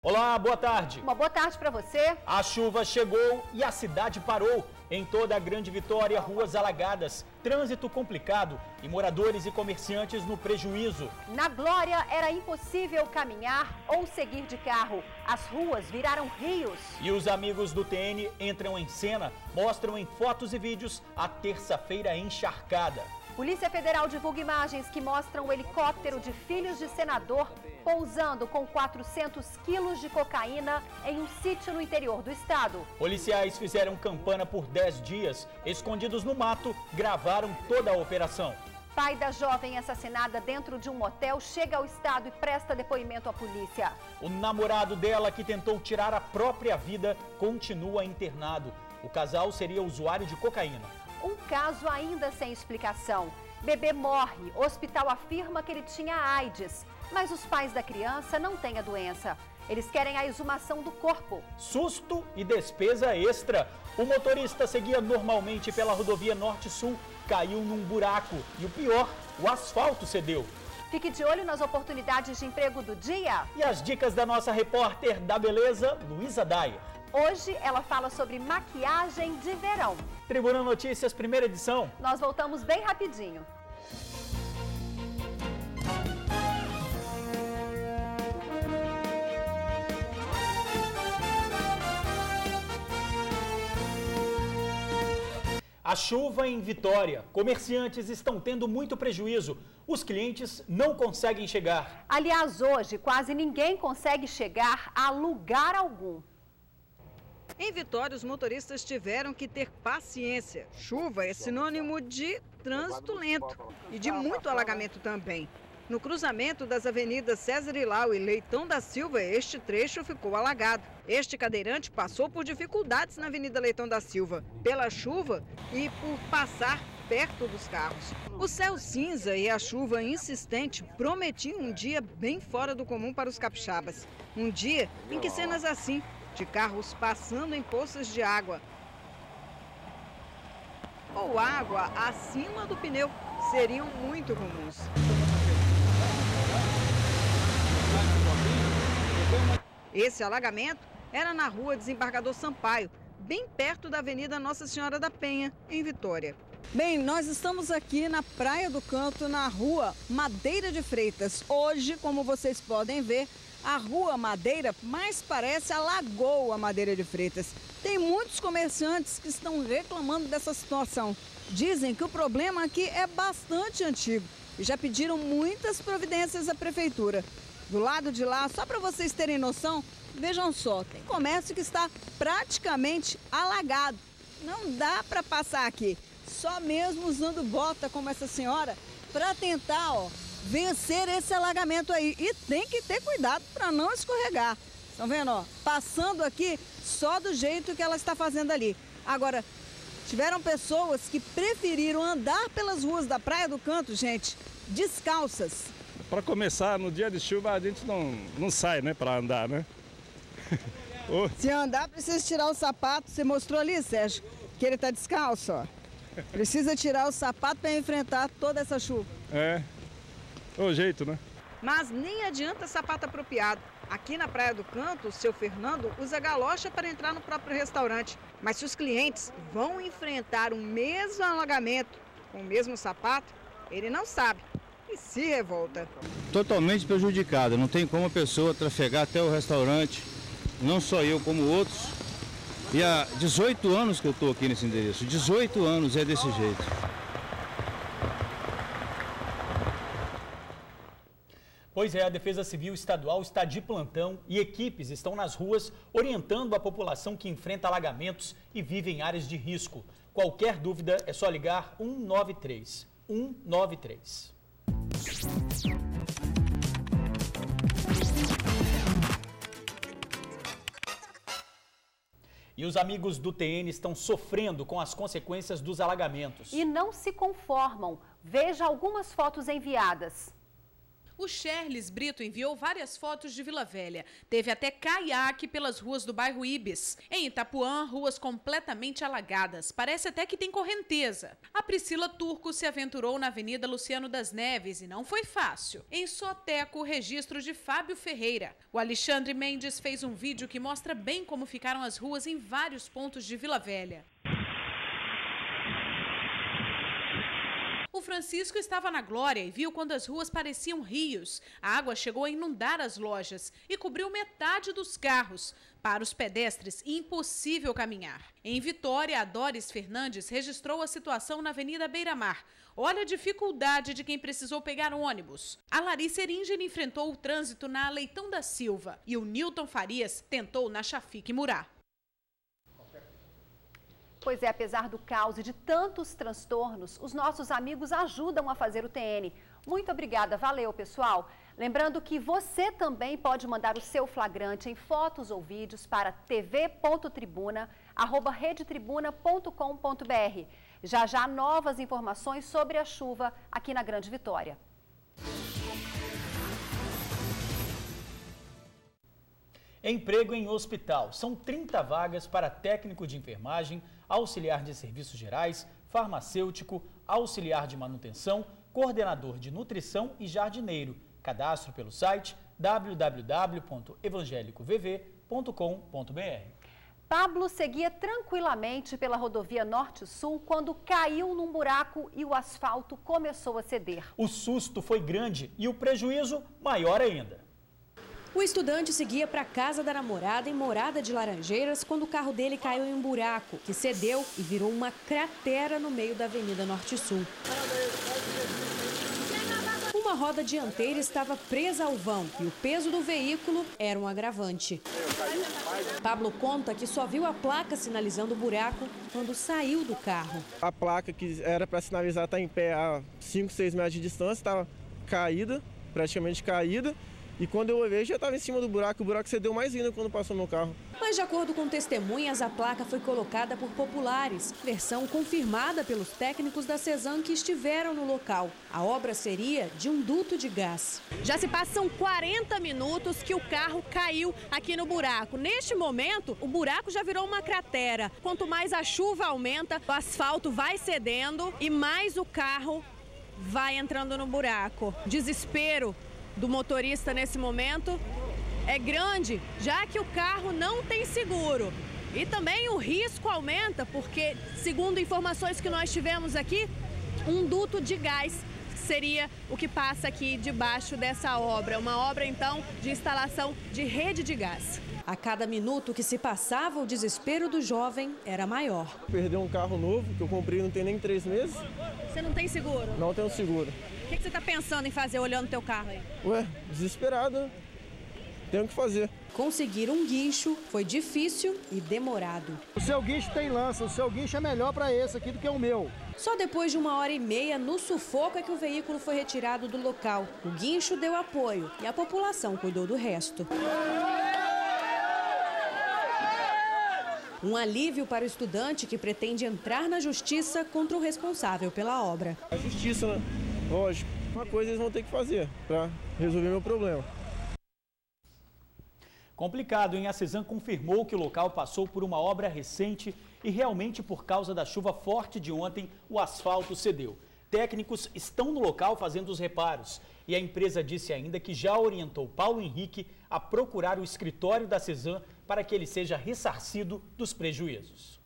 Olá, boa tarde. Uma boa tarde para você. A chuva chegou e a cidade parou. Em toda a Grande Vitória, ruas alagadas, trânsito complicado e moradores e comerciantes no prejuízo. Na Glória era impossível caminhar ou seguir de carro. As ruas viraram rios. E os amigos do TN entram em cena, mostram em fotos e vídeos a terça-feira encharcada. Polícia Federal divulga imagens que mostram o helicóptero de filhos de senador pousando com 400 quilos de cocaína em um sítio no interior do estado. Policiais fizeram campana por 10 dias, escondidos no mato, gravaram toda a operação. Pai da jovem assassinada dentro de um motel chega ao estado e presta depoimento à polícia. O namorado dela, que tentou tirar a própria vida, continua internado. O casal seria usuário de cocaína. Um caso ainda sem explicação. Bebê morre, o hospital afirma que ele tinha AIDS, mas os pais da criança não têm a doença. Eles querem a exumação do corpo. Susto e despesa extra. O motorista seguia normalmente pela rodovia Norte-Sul, caiu num buraco e o pior, o asfalto cedeu. Fique de olho nas oportunidades de emprego do dia. E as dicas da nossa repórter da beleza, Luísa Dyer. Hoje ela fala sobre maquiagem de verão. Tribuna Notícias, primeira edição. Nós voltamos bem rapidinho. A chuva em Vitória. Comerciantes estão tendo muito prejuízo. Os clientes não conseguem chegar. Aliás, hoje quase ninguém consegue chegar a lugar algum. Em Vitória, os motoristas tiveram que ter paciência. Chuva é sinônimo de trânsito lento e de muito alagamento também. No cruzamento das avenidas César Ilau e Leitão da Silva, este trecho ficou alagado. Este cadeirante passou por dificuldades na Avenida Leitão da Silva, pela chuva e por passar perto dos carros. O céu cinza e a chuva insistente prometiam um dia bem fora do comum para os capixabas. Um dia em que cenas assim, de carros passando em poças de água ou água acima do pneu, seriam muito comuns. Esse alagamento era na rua Desembargador Sampaio, bem perto da Avenida Nossa Senhora da Penha, em Vitória. Bem, nós estamos aqui na Praia do Canto, na rua Madeira de Freitas. Hoje, como vocês podem ver, a Rua Madeira mais parece a Lagoa Madeira de Freitas. Tem muitos comerciantes que estão reclamando dessa situação. Dizem que o problema aqui é bastante antigo e já pediram muitas providências à prefeitura. Do lado de lá, só para vocês terem noção, vejam só, tem comércio que está praticamente alagado. Não dá para passar aqui, só mesmo usando bota como essa senhora para tentar, vencer esse alagamento aí. E tem que ter cuidado para não escorregar. Estão vendo, passando aqui só do jeito que ela está fazendo ali. Agora, tiveram pessoas que preferiram andar pelas ruas da Praia do Canto, gente, descalças. Para começar, no dia de chuva a gente não sai, né, para andar, né? Se andar, precisa tirar o sapato. Você mostrou ali, Sérgio, que ele está descalço, ó. Precisa tirar o sapato para enfrentar toda essa chuva. É, o jeito, né? Mas nem adianta sapato apropriado. Aqui na Praia do Canto, o seu Fernando usa galocha para entrar no próprio restaurante. Mas se os clientes vão enfrentar o mesmo alagamento com o mesmo sapato, ele não sabe e se revolta. Totalmente prejudicada, não tem como a pessoa trafegar até o restaurante, não só eu como outros. E há 18 anos que eu estou aqui nesse endereço, 18 anos é desse jeito. Pois é, a Defesa Civil Estadual está de plantão e equipes estão nas ruas orientando a população que enfrenta alagamentos e vive em áreas de risco. Qualquer dúvida é só ligar 193. 193. E os amigos do TN estão sofrendo com as consequências dos alagamentos. E não se conformam. Veja algumas fotos enviadas. O Sherles Brito enviou várias fotos de Vila Velha. Teve até caiaque pelas ruas do bairro Ibis. Em Itapuã, ruas completamente alagadas. Parece até que tem correnteza. A Priscila Turco se aventurou na Avenida Luciano das Neves e não foi fácil. Em Soteco, o registro de Fábio Ferreira. O Alexandre Mendes fez um vídeo que mostra bem como ficaram as ruas em vários pontos de Vila Velha. O Francisco estava na glória e viu quando as ruas pareciam rios. A água chegou a inundar as lojas e cobriu metade dos carros. Para os pedestres, impossível caminhar. Em Vitória, a Doris Fernandes registrou a situação na Avenida Beira-Mar. Olha a dificuldade de quem precisou pegar ônibus. A Larissa Eringer enfrentou o trânsito na Leitão da Silva e o Newton Farias tentou na Chafique Murá. Pois é, apesar do caos e de tantos transtornos, os nossos amigos ajudam a fazer o TN. Muito obrigada, valeu pessoal. Lembrando que você também pode mandar o seu flagrante em fotos ou vídeos para tv.tribuna@redetribuna.com.br. Já já novas informações sobre a chuva aqui na Grande Vitória. Emprego em hospital. São 30 vagas para técnico de enfermagem, auxiliar de serviços gerais, farmacêutico, auxiliar de manutenção, coordenador de nutrição e jardineiro. Cadastro pelo site www.evangelicovv.com.br. Pablo seguia tranquilamente pela rodovia Norte-Sul quando caiu num buraco e o asfalto começou a ceder. O susto foi grande e o prejuízo maior ainda. O estudante seguia para a casa da namorada em Morada de Laranjeiras quando o carro dele caiu em um buraco, que cedeu e virou uma cratera no meio da Avenida Norte-Sul. Uma roda dianteira estava presa ao vão e o peso do veículo era um agravante. Pablo conta que só viu a placa sinalizando o buraco quando saiu do carro. A placa que era para sinalizar está em pé a 5, 6 metros de distância, estava caída, praticamente caída. E quando eu olhei, já estava em cima do buraco. O buraco cedeu mais ainda quando passou no meu carro. Mas, de acordo com testemunhas, a placa foi colocada por populares. Versão confirmada pelos técnicos da Cesan que estiveram no local. A obra seria de um duto de gás. Já se passam 40 minutos que o carro caiu aqui no buraco. Neste momento, o buraco já virou uma cratera. Quanto mais a chuva aumenta, o asfalto vai cedendo e mais o carro vai entrando no buraco. Desespero do motorista nesse momento é grande, já que o carro não tem seguro. E também o risco aumenta, porque, segundo informações que nós tivemos aqui, um duto de gás seria o que passa aqui debaixo dessa obra. Uma obra, então, de instalação de rede de gás. A cada minuto que se passava, o desespero do jovem era maior. Perdi um carro novo que eu comprei não tem nem 3 meses. Você não tem seguro? Não tenho seguro. O que você está pensando em fazer olhando o teu carro aí? Ué, desesperado. Tenho que fazer. Conseguir um guincho foi difícil e demorado. O seu guincho tem lança, o seu guincho é melhor para esse aqui do que o meu. Só depois de 1h30 no sufoco é que o veículo foi retirado do local. O guincho deu apoio e a população cuidou do resto. Um alívio para o estudante que pretende entrar na justiça contra o responsável pela obra. A justiça, né? Lógico. Uma coisa eles vão ter que fazer para resolver meu problema. Complicado, hein? A Cesan confirmou que o local passou por uma obra recente e realmente por causa da chuva forte de ontem, o asfalto cedeu. Técnicos estão no local fazendo os reparos e a empresa disse ainda que já orientou Paulo Henrique a procurar o escritório da Cesan para que ele seja ressarcido dos prejuízos.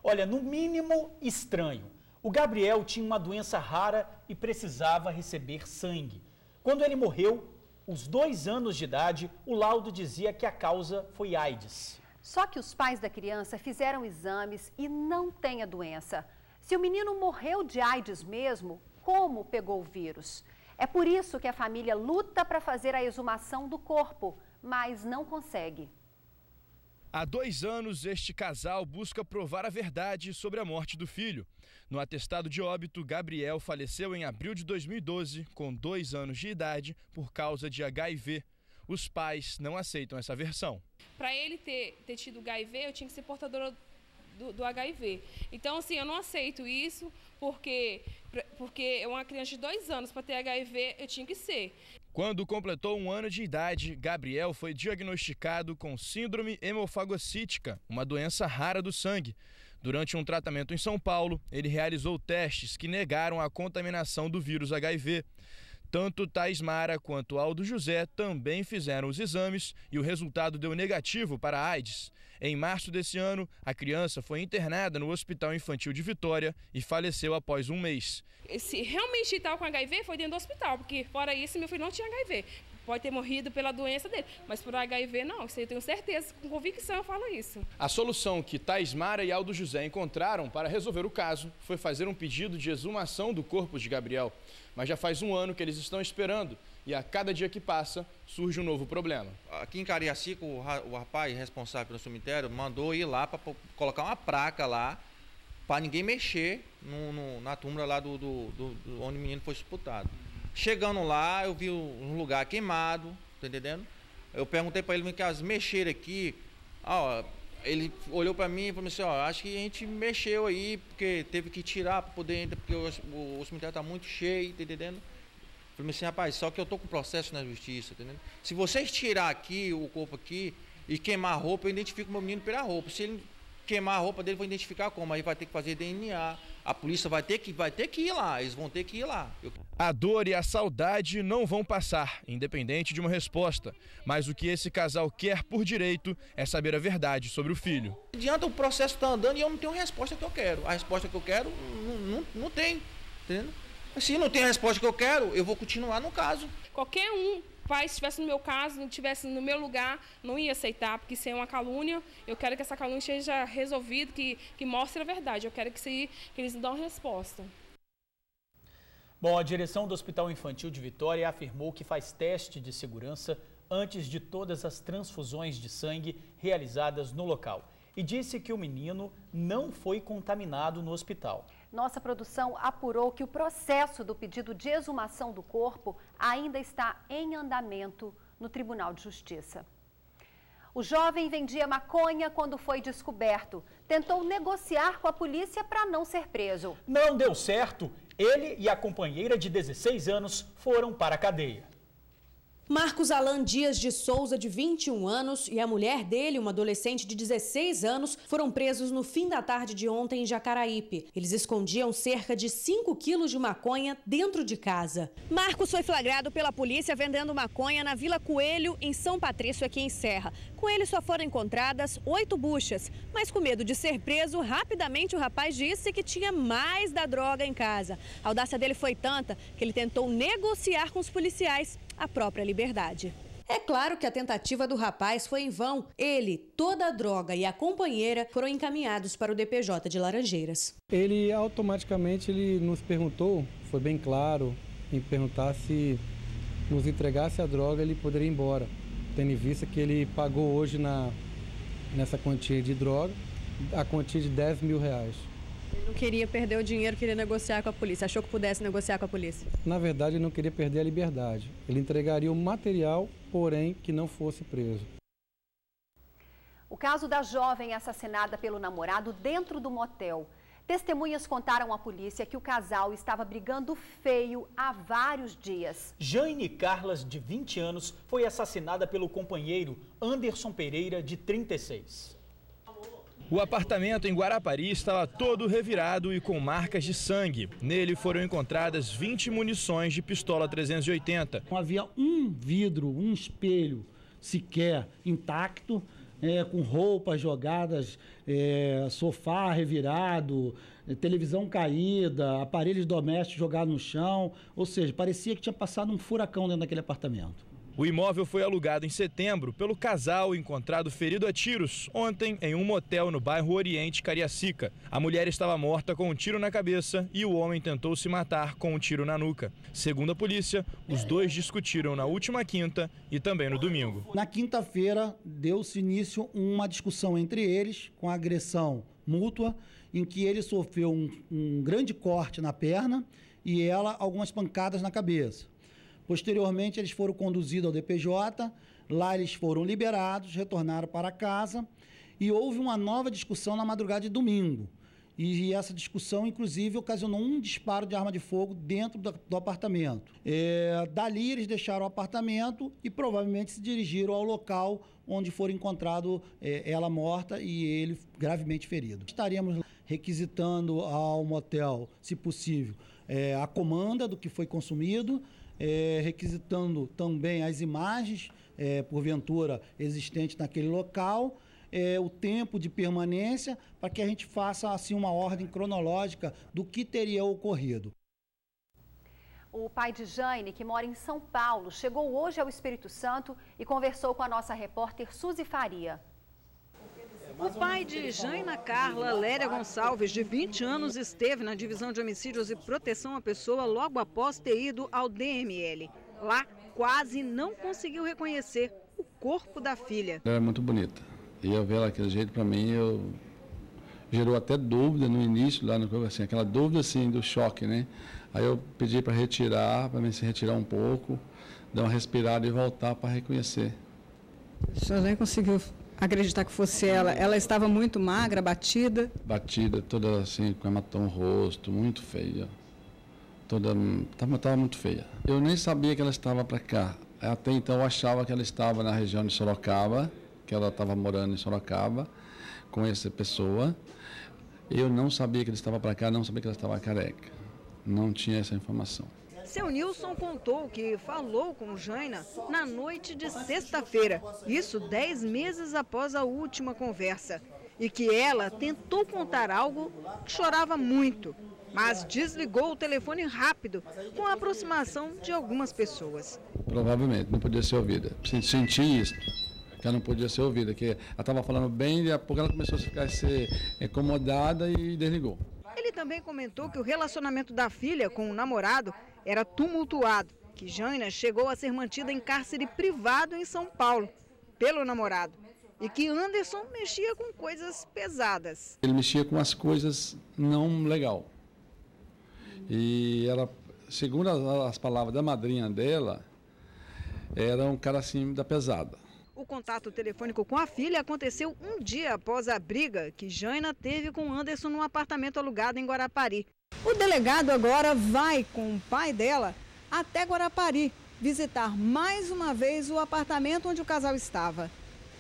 Olha, no mínimo estranho. O Gabriel tinha uma doença rara e precisava receber sangue. Quando ele morreu, aos 2 anos de idade, o laudo dizia que a causa foi AIDS. Só que os pais da criança fizeram exames e não têm a doença. Se o menino morreu de AIDS mesmo, como pegou o vírus? É por isso que a família luta para fazer a exumação do corpo, mas não consegue. Há 2 anos, este casal busca provar a verdade sobre a morte do filho. No atestado de óbito, Gabriel faleceu em abril de 2012, com 2 anos de idade, por causa de HIV. Os pais não aceitam essa versão. Para ele ter tido HIV, eu tinha que ser portadora do HIV. Então, assim, eu não aceito isso, porque uma criança de 2 anos para ter HIV, eu tinha que ser. Quando completou 1 ano de idade, Gabriel foi diagnosticado com síndrome hemofagocítica, uma doença rara do sangue. Durante um tratamento em São Paulo, ele realizou testes que negaram a contaminação do vírus HIV. Tanto Taismara quanto Aldo José também fizeram os exames e o resultado deu negativo para a AIDS. Em março desse ano, a criança foi internada no Hospital Infantil de Vitória e faleceu após 1 mês. Se realmente estava com HIV, foi dentro do hospital, porque fora isso, meu filho não tinha HIV. Pode ter morrido pela doença dele, mas por HIV não, isso eu tenho certeza, com convicção eu falo isso. A solução que Taismara e Aldo José encontraram para resolver o caso foi fazer um pedido de exumação do corpo de Gabriel. Mas já faz 1 ano que eles estão esperando e a cada dia que passa surge um novo problema. Aqui em Cariacica, o rapaz responsável pelo cemitério mandou ir lá para colocar uma placa lá para ninguém mexer na túmula lá onde o menino foi sepultado. Chegando lá, eu vi um lugar queimado, tá entendendo? Eu perguntei para ele, vem cá, mexeram aqui. Ele olhou para mim e falou assim, acho que a gente mexeu aí, porque teve que tirar para poder entrar, porque o cemitério está muito cheio, tá entendendo? Falei assim, rapaz, só que eu tô com processo na justiça, tá entendendo? Se vocês tirar aqui o corpo aqui e queimar a roupa, eu identifico o meu menino pela roupa. Se ele queimar a roupa dele, vou identificar como? Aí vai ter que fazer DNA. A polícia vai ter que ir lá, eles vão ter que ir lá. A dor e a saudade não vão passar, independente de uma resposta. Mas o que esse casal quer por direito é saber a verdade sobre o filho. Não adianta, o processo estar andando e eu não tenho a resposta que eu quero. A resposta que eu quero não tem, entendeu? Se não tem a resposta que eu quero, eu vou continuar no caso. Qualquer pai, se estivesse no meu caso, estivesse no meu lugar, não ia aceitar, porque isso é uma calúnia. Eu quero que essa calúnia seja resolvida, que mostre a verdade. Eu quero que eles dão resposta. Bom, a direção do Hospital Infantil de Vitória afirmou que faz teste de segurança antes de todas as transfusões de sangue realizadas no local e disse que o menino não foi contaminado no hospital. Nossa produção apurou que o processo do pedido de exumação do corpo ainda está em andamento no Tribunal de Justiça. O jovem vendia maconha quando foi descoberto. Tentou negociar com a polícia para não ser preso. Não deu certo. Ele e a companheira de 16 anos foram para a cadeia. Marcos Alan Dias de Souza, de 21 anos, e a mulher dele, uma adolescente de 16 anos, foram presos no fim da tarde de ontem em Jacaraípe. Eles escondiam cerca de 5 quilos de maconha dentro de casa. Marcos foi flagrado pela polícia vendendo maconha na Vila Coelho, em São Patrício, aqui em Serra. Com ele só foram encontradas 8 buchas, mas com medo de ser preso, rapidamente o rapaz disse que tinha mais da droga em casa. A audácia dele foi tanta que ele tentou negociar com os policiais a própria liberdade. É claro que a tentativa do rapaz foi em vão. Ele, toda a droga e a companheira foram encaminhados para o DPJ de Laranjeiras. Ele automaticamente nos perguntou, foi bem claro, em perguntar se nos entregasse a droga ele poderia ir embora. Tendo em vista que ele pagou hoje nessa quantia de droga, a quantia de R$10 mil. Ele não queria perder o dinheiro, queria negociar com a polícia. Achou que pudesse negociar com a polícia? Na verdade, ele não queria perder a liberdade. Ele entregaria o material, porém, que não fosse preso. O caso da jovem assassinada pelo namorado dentro do motel. Testemunhas contaram à polícia que o casal estava brigando feio há vários dias. Jane Carlas, de 20 anos, foi assassinada pelo companheiro Anderson Pereira, de 36. O apartamento em Guarapari estava todo revirado e com marcas de sangue. Nele foram encontradas 20 munições de pistola 380. Não havia um vidro, um espelho sequer intacto, com roupas jogadas, sofá revirado, televisão caída, aparelhos domésticos jogados no chão. Ou seja, parecia que tinha passado um furacão dentro daquele apartamento. O imóvel foi alugado em setembro pelo casal encontrado ferido a tiros ontem em um motel no bairro Oriente, Cariacica. A mulher estava morta com um tiro na cabeça e o homem tentou se matar com um tiro na nuca. Segundo a polícia, os dois discutiram na última quinta e também no domingo. Na quinta-feira, deu-se início uma discussão entre eles, com agressão mútua, em que ele sofreu um grande corte na perna e ela algumas pancadas na cabeça. Posteriormente, eles foram conduzidos ao DPJ, lá eles foram liberados, retornaram para casa E houve uma nova discussão na madrugada de domingo. E essa discussão, inclusive, ocasionou um disparo de arma de fogo dentro do apartamento. Dali, eles deixaram o apartamento e provavelmente se dirigiram ao local onde foram encontrado ela morta e ele gravemente ferido. Estaríamos requisitando ao motel, se possível, a comanda do que foi consumido, requisitando também as imagens, porventura, existentes naquele local, o tempo de permanência, para que a gente faça assim uma ordem cronológica do que teria ocorrido. O pai de Jane, que mora em São Paulo, chegou hoje ao Espírito Santo e conversou com a nossa repórter Suzy Faria. O pai de Jaina Carla Léria Gonçalves, de 20 anos, esteve na Divisão de Homicídios e Proteção à Pessoa logo após ter ido ao DML. Lá, quase não conseguiu reconhecer o corpo da filha. Ela é muito bonita. E eu ver ela daquele jeito, para mim, gerou até dúvida no início, lá no corpo, assim, aquela dúvida assim, do choque, né? Aí eu pedi para retirar, para mim se retirar um pouco, dar uma respirada e voltar para reconhecer. O senhor nem conseguiu acreditar que fosse ela? Ela estava muito magra, batida? Batida, toda assim, com hematoma no rosto, muito feia. Estava muito feia. Eu nem sabia que ela estava para cá. Até então eu achava que ela estava na região de Sorocaba, que ela estava morando em Sorocaba com essa pessoa. Eu não sabia que ele estava para cá, não sabia que ela estava careca. Não tinha essa informação. Seu Nilson contou que falou com Jaina na noite de sexta-feira, isso 10 meses após a última conversa, e que ela tentou contar algo que chorava muito, mas desligou o telefone rápido com a aproximação de algumas pessoas. Provavelmente, não podia ser ouvida. Senti isso. Que ela não podia ser ouvida, que ela estava falando bem e a pouco ela começou a ficar incomodada e desligou. Ele também comentou que o relacionamento da filha com o namorado era tumultuado, que Jaina chegou a ser mantida em cárcere privado em São Paulo pelo namorado e que Anderson mexia com coisas pesadas. Ele mexia com as coisas não legal. E ela, segundo as palavras da madrinha dela, era um cara assim da pesada. O contato telefônico com a filha aconteceu um dia após a briga que Jaina teve com Anderson num apartamento alugado em Guarapari. O delegado agora vai com o pai dela até Guarapari visitar mais uma vez o apartamento onde o casal estava.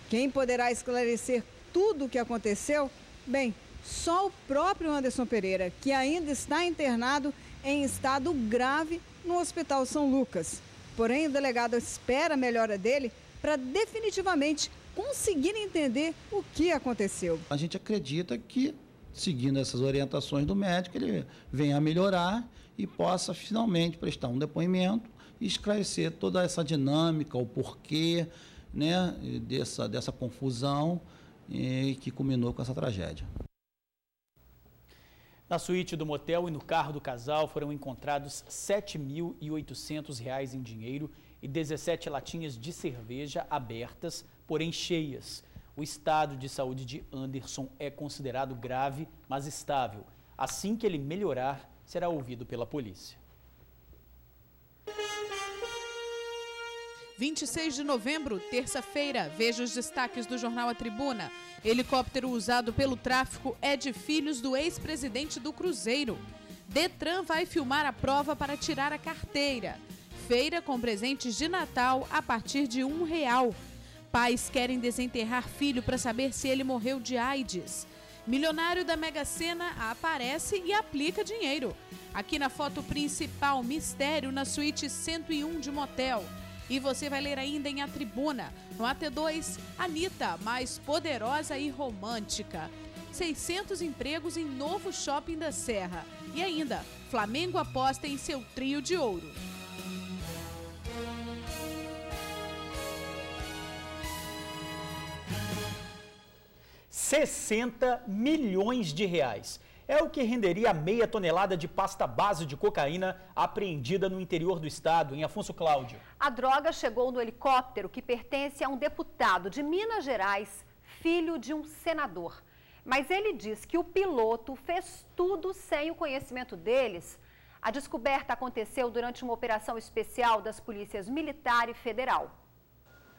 Quem poderá esclarecer tudo o que aconteceu? Bem, só o próprio Anderson Pereira, que ainda está internado em estado grave no Hospital São Lucas. Porém, o delegado espera a melhora dele para definitivamente conseguir entender o que aconteceu. A gente acredita que, seguindo essas orientações do médico, ele venha a melhorar e possa finalmente prestar um depoimento e esclarecer toda essa dinâmica, o porquê, né, dessa confusão que culminou com essa tragédia. Na suíte do motel e no carro do casal foram encontrados R$ 7.800 em dinheiro e 17 latinhas de cerveja abertas, porém cheias. O estado de saúde de Anderson é considerado grave, mas estável. Assim que ele melhorar, será ouvido pela polícia. 26 de novembro, terça-feira, veja os destaques do jornal A Tribuna. Helicóptero usado pelo tráfico é de filhos do ex-presidente do Cruzeiro. Detran vai filmar a prova para tirar a carteira. Feira com presentes de Natal a partir de R$1. Pais querem desenterrar filho para saber se ele morreu de AIDS. Milionário da Mega Sena aparece e aplica dinheiro. Aqui na foto principal, mistério na suíte 101 de motel. E você vai ler ainda em A Tribuna. No AT2, Anitta, mais poderosa e romântica. 600 empregos em novo shopping da Serra. E ainda, Flamengo aposta em seu trio de ouro. R$60 milhões. É o que renderia a meia tonelada de pasta base de cocaína apreendida no interior do estado, em Afonso Cláudio. A droga chegou no helicóptero que pertence a um deputado de Minas Gerais, filho de um senador. Mas ele diz que o piloto fez tudo sem o conhecimento deles. A descoberta aconteceu durante uma operação especial das polícias militar e federal.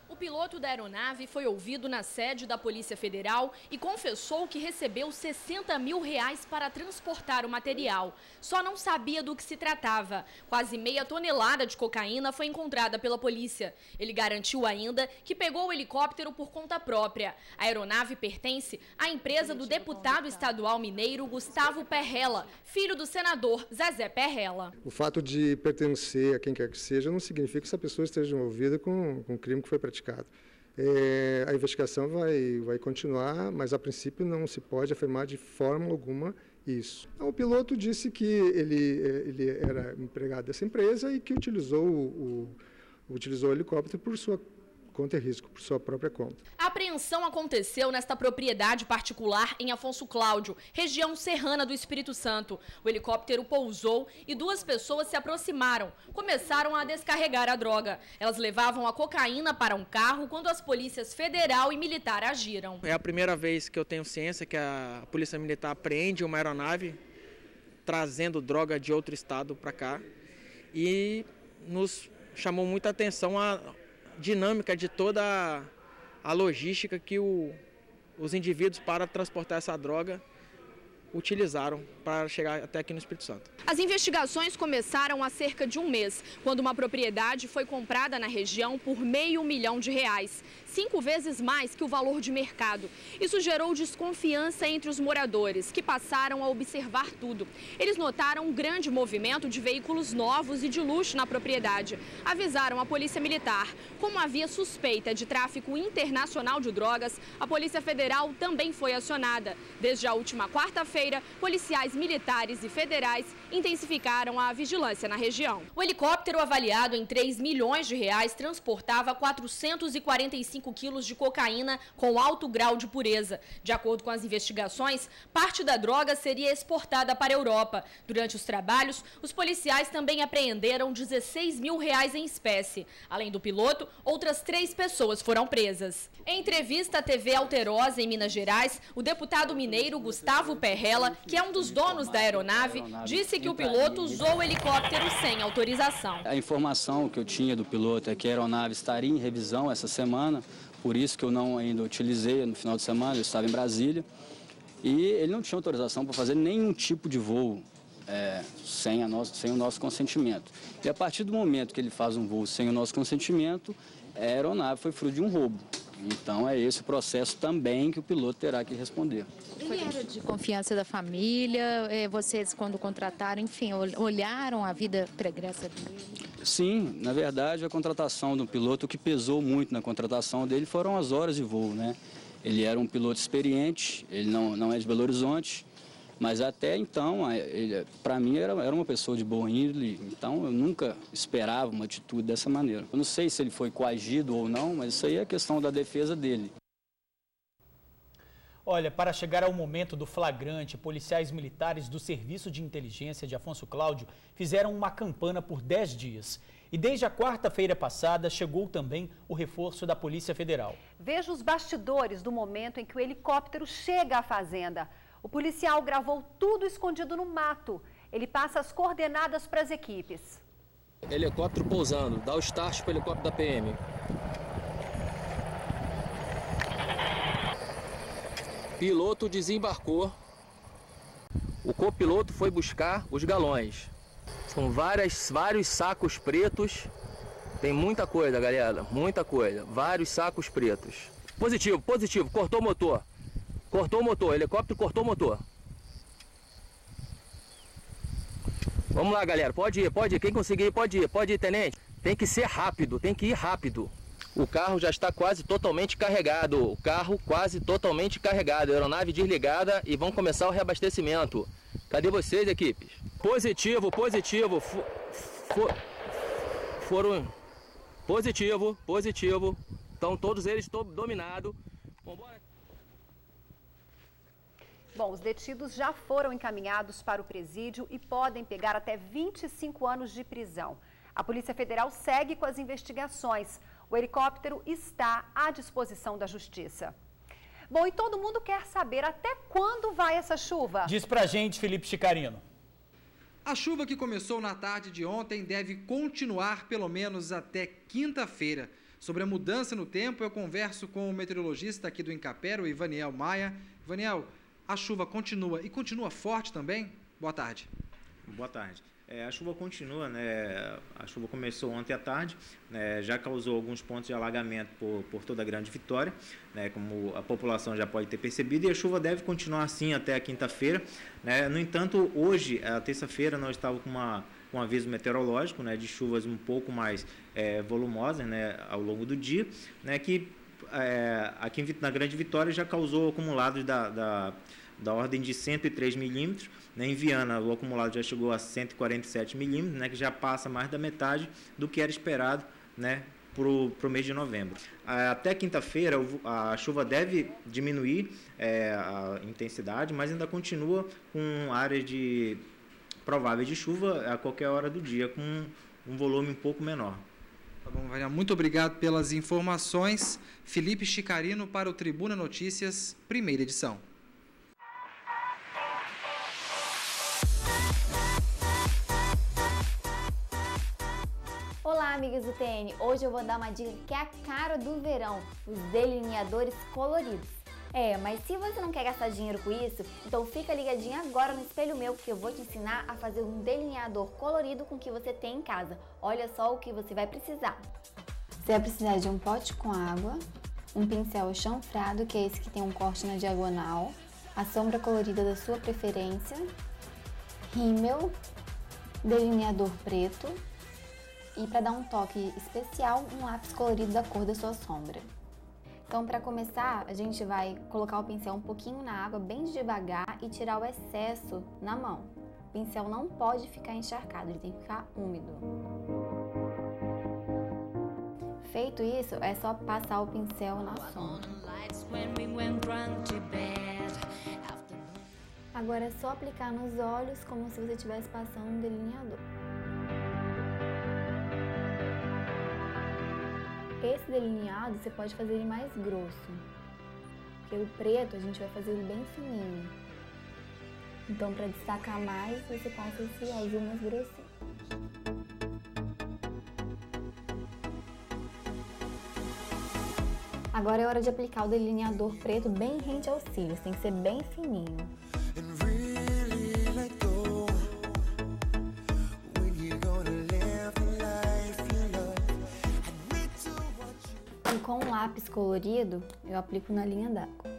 O piloto da aeronave foi ouvido na sede da Polícia Federal e confessou que recebeu R$60 mil para transportar o material. Só não sabia do que se tratava. Quase meia tonelada de cocaína foi encontrada pela polícia. Ele garantiu ainda que pegou o helicóptero por conta própria. A aeronave pertence à empresa do deputado estadual mineiro Gustavo Perrella, filho do senador Zezé Perrella. O fato de pertencer a quem quer que seja não significa que essa pessoa esteja envolvida com o crime que foi praticado. A investigação vai continuar, mas a princípio não se pode afirmar de forma alguma isso. O piloto disse que ele era empregado dessa empresa e que utilizou o helicóptero por sua conta e risco, por sua própria conta. A apreensão aconteceu nesta propriedade particular em Afonso Cláudio, região serrana do Espírito Santo. O helicóptero pousou e 2 pessoas se aproximaram. Começaram a descarregar a droga. Elas levavam a cocaína para um carro quando as polícias federal e militar agiram. É a primeira vez que eu tenho ciência que a Polícia Militar apreende uma aeronave trazendo droga de outro estado para cá. E nos chamou muita atenção a dinâmica de toda a logística que os indivíduos para transportar essa droga utilizaram para chegar até aqui no Espírito Santo. As investigações começaram há cerca de um mês, quando uma propriedade foi comprada na região por R$500 mil, 5 vezes mais que o valor de mercado. Isso gerou desconfiança entre os moradores, que passaram a observar tudo. Eles notaram um grande movimento de veículos novos e de luxo na propriedade. Avisaram a Polícia Militar. Como havia suspeita de tráfico internacional de drogas, a Polícia Federal também foi acionada. Desde a última quarta-feira, policiais militares e federais intensificaram a vigilância na região. O helicóptero, avaliado em R$3 milhões, transportava 445 quilos de cocaína com alto grau de pureza. De acordo com as investigações, parte da droga seria exportada para a Europa. Durante os trabalhos, os policiais também apreenderam R$16 mil em espécie. Além do piloto, outras 3 pessoas foram presas. Em entrevista à TV Alterosa, em Minas Gerais, o deputado mineiro Gustavo Perrella, que é um dos donos da aeronave, disse que o piloto usou o helicóptero sem autorização. A informação que eu tinha do piloto é que a aeronave estaria em revisão essa semana, por isso que eu não ainda utilizei no final de semana, eu estava em Brasília, e ele não tinha autorização para fazer nenhum tipo de voo sem o nosso consentimento. E a partir do momento que ele faz um voo sem o nosso consentimento, a aeronave foi fruto de um roubo. Então é esse o processo também que o piloto terá que responder. Ele era de confiança da família, vocês quando contrataram, enfim, olharam a vida pregressa dele? Sim, na verdade a contratação do piloto, o que pesou muito na contratação dele foram as horas de voo, né? Ele era um piloto experiente, ele não é de Belo Horizonte, mas até então, para mim, era uma pessoa de boa índole, então eu nunca esperava uma atitude dessa maneira. Eu não sei se ele foi coagido ou não, mas isso aí é questão da defesa dele. Olha, para chegar ao momento do flagrante, policiais militares do Serviço de Inteligência de Afonso Cláudio fizeram uma campana por 10 dias. E desde a quarta-feira passada chegou também o reforço da Polícia Federal. Veja os bastidores do momento em que o helicóptero chega à fazenda. O policial gravou tudo escondido no mato. Ele passa as coordenadas para as equipes. Helicóptero pousando, dá o start para o helicóptero da PM. Piloto desembarcou. O copiloto foi buscar os galões. São vários sacos pretos. Tem muita coisa, galera, muita coisa. Vários sacos pretos. Positivo, cortou o motor. Cortou o motor, helicóptero cortou o motor. Vamos lá, galera, pode ir. Quem conseguir, pode ir, tenente. Tem que ser rápido, tem que ir rápido. O carro já está quase totalmente carregado. A aeronave desligada e vão começar o reabastecimento. Cadê vocês, equipes? Positivo. Foram... Positivo. Então todos eles dominados. Vambora. Bom, os detidos já foram encaminhados para o presídio e podem pegar até 25 anos de prisão. A Polícia Federal segue com as investigações. O helicóptero está à disposição da Justiça. Bom, e todo mundo quer saber até quando vai essa chuva? Diz pra gente, Felipe Chicarino. A chuva que começou na tarde de ontem deve continuar pelo menos até quinta-feira. Sobre a mudança no tempo, eu converso com o meteorologista aqui do Incapero, o Ivaniel Maia. Ivaniel, a chuva continua e continua forte também? Boa tarde. Boa tarde. A chuva continua, né? A chuva começou ontem à tarde, né? Já causou alguns pontos de alagamento por toda a Grande Vitória, né? Como a população já pode ter percebido, e a chuva deve continuar assim até a quinta-feira, né? No entanto, hoje, a terça-feira, nós estávamos com um aviso meteorológico, né? De chuvas um pouco mais volumosas, né? Ao longo do dia, né? Que aqui na Grande Vitória já causou acumulados da ordem de 103 milímetros. Em Viana, o acumulado já chegou a 147 milímetros, né, que já passa mais da metade do que era esperado, né, para o mês de novembro. Até quinta-feira, a chuva deve diminuir a intensidade, mas ainda continua com áreas prováveis de chuva a qualquer hora do dia, com um volume um pouco menor. Tá bom, Vânia, muito obrigado pelas informações. Felipe Chicarino para o Tribuna Notícias, primeira edição. Olá, amigas do TN! Hoje eu vou dar uma dica que é a cara do verão, os delineadores coloridos. Mas se você não quer gastar dinheiro com isso, então fica ligadinho agora no Espelho Meu, que eu vou te ensinar a fazer um delineador colorido com o que você tem em casa. Olha só o que você vai precisar. Você vai precisar de um pote com água, um pincel chanfrado, que é esse que tem um corte na diagonal, a sombra colorida da sua preferência, rímel, delineador preto, e para dar um toque especial, um lápis colorido da cor da sua sombra. Então, para começar, a gente vai colocar o pincel um pouquinho na água, bem devagar, e tirar o excesso na mão. O pincel não pode ficar encharcado, ele tem que ficar úmido. Feito isso, é só passar o pincel na sombra. Agora é só aplicar nos olhos, como se você estivesse passando um delineador. Esse delineado você pode fazer ele mais grosso, porque o preto a gente vai fazer ele bem fininho. Então, para destacar mais, você passa esse azul mais grossinho. Agora é hora de aplicar o delineador preto bem rente aos cílios, tem que ser bem fininho. E com um lápis colorido, eu aplico na linha d'água.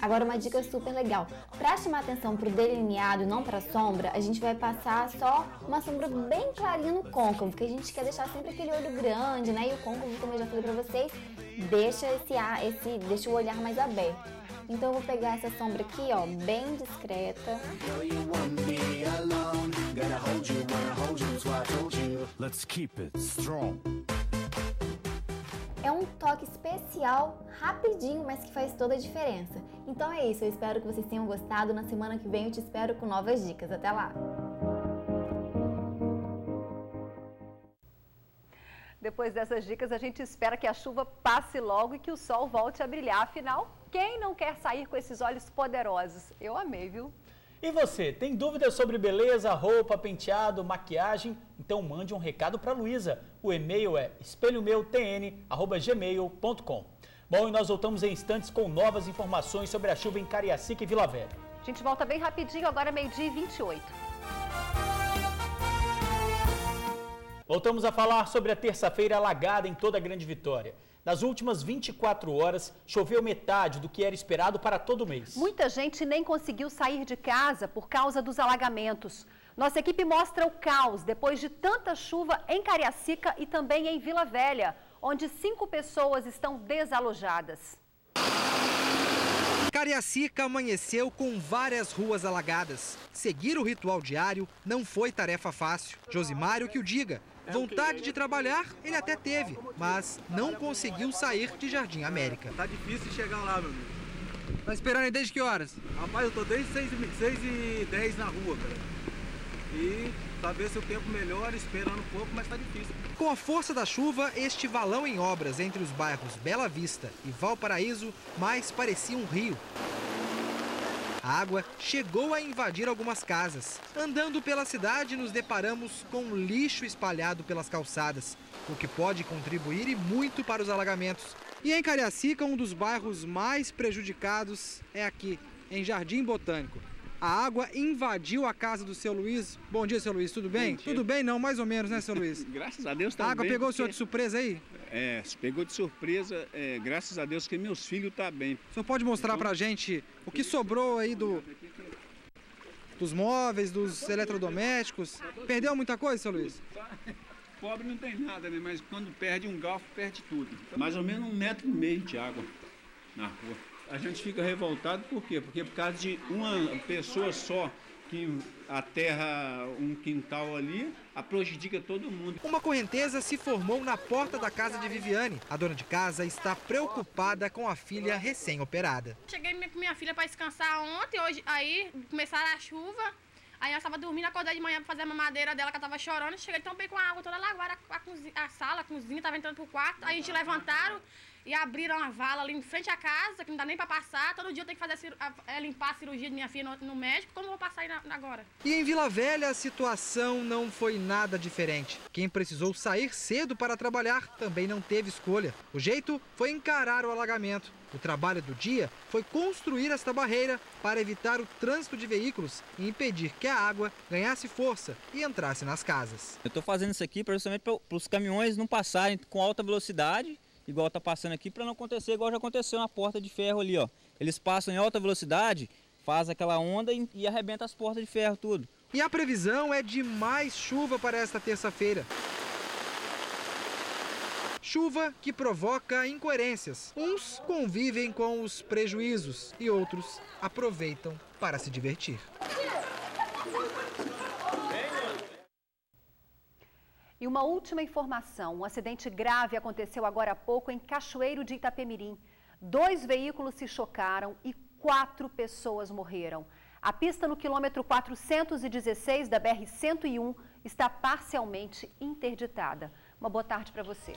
Agora uma dica super legal. Para chamar atenção para o delineado e não para a sombra, a gente vai passar só uma sombra bem clarinha no côncavo, porque a gente quer deixar sempre aquele olho grande, né? E o côncavo, como eu já falei para vocês, deixa o olhar mais aberto. Então eu vou pegar essa sombra aqui, ó, bem discreta. É um toque especial, rapidinho, mas que faz toda a diferença. Então é isso, eu espero que vocês tenham gostado. Na semana que vem eu te espero com novas dicas. Até lá! Depois dessas dicas, a gente espera que a chuva passe logo e que o sol volte a brilhar. Afinal, quem não quer sair com esses olhos poderosos? Eu amei, viu? E você, tem dúvidas sobre beleza, roupa, penteado, maquiagem? Então mande um recado para a Luísa. O e-mail é espelhomeutn@gmail.com. Bom, e nós voltamos em instantes com novas informações sobre a chuva em Cariacica e Vila Velha. A gente volta bem rapidinho, agora 12h28. Voltamos a falar sobre a terça-feira alagada em toda a Grande Vitória. Nas últimas 24 horas, choveu metade do que era esperado para todo o mês. Muita gente nem conseguiu sair de casa por causa dos alagamentos. Nossa equipe mostra o caos depois de tanta chuva em Cariacica e também em Vila Velha, onde 5 pessoas estão desalojadas. Cariacica amanheceu com várias ruas alagadas. Seguir o ritual diário não foi tarefa fácil. Josimário que o diga. Vontade de trabalhar ele até teve, mas não conseguiu sair de Jardim América. Tá difícil chegar lá, meu amigo. Tá esperando aí desde que horas? Rapaz, eu tô desde 6h10 na rua, cara. E pra ver se o tempo melhora, esperando um pouco, mas tá difícil. Com a força da chuva, este valão em obras entre os bairros Bela Vista e Valparaíso mais parecia um rio. A água chegou a invadir algumas casas. Andando pela cidade, nos deparamos com lixo espalhado pelas calçadas, o que pode contribuir e muito para os alagamentos. E em Cariacica, um dos bairros mais prejudicados é aqui, em Jardim Botânico. A água invadiu a casa do seu Luiz. Bom dia, seu Luiz, tudo bem? Tudo bem não, mais ou menos, né, seu Luiz? Graças a Deus também. A água pegou o senhor de surpresa aí? Se pegou de surpresa, graças a Deus que meus filhos estão bem. O senhor pode mostrar pra gente o que sobrou aí dos móveis, dos eletrodomésticos? Perdeu muita coisa, seu Luiz? Pobre não tem nada, né? Mas quando perde um garfo, perde tudo. Mais ou menos 1,5 metro de água na rua. A gente fica revoltado por quê? Porque por causa de uma pessoa só que aterra um quintal ali, prejudica todo mundo. Uma correnteza se formou na porta da casa de Viviane. A dona de casa está preocupada com a filha recém-operada. Cheguei com minha filha para descansar ontem, hoje aí começaram a chuva. Aí ela estava dormindo, acordei de manhã para fazer a mamadeira dela, que ela estava chorando. Cheguei também com a água toda lagoada, a sala, a cozinha, estava entrando pro quarto. Aí a gente levantaram e abriram a vala ali em frente à casa, que não dá nem para passar. Todo dia eu tenho que fazer limpar a cirurgia de minha filha no médico. Como eu vou passar aí agora? E em Vila Velha a situação não foi nada diferente. Quem precisou sair cedo para trabalhar também não teve escolha. O jeito foi encarar o alagamento. O trabalho do dia foi construir esta barreira para evitar o trânsito de veículos e impedir que a água ganhasse força e entrasse nas casas. Eu estou fazendo isso aqui justamente para os caminhões não passarem com alta velocidade, igual está passando aqui, para não acontecer igual já aconteceu na porta de ferro ali, ó. Eles passam em alta velocidade, faz aquela onda e arrebenta as portas de ferro tudo. E a previsão é de mais chuva para esta terça-feira. Chuva que provoca incoerências. Uns convivem com os prejuízos e outros aproveitam para se divertir. E uma última informação, um acidente grave aconteceu agora há pouco em Cachoeiro de Itapemirim. 2 veículos se chocaram e 4 pessoas morreram. A pista no quilômetro 416 da BR-101 está parcialmente interditada. Uma boa tarde para você.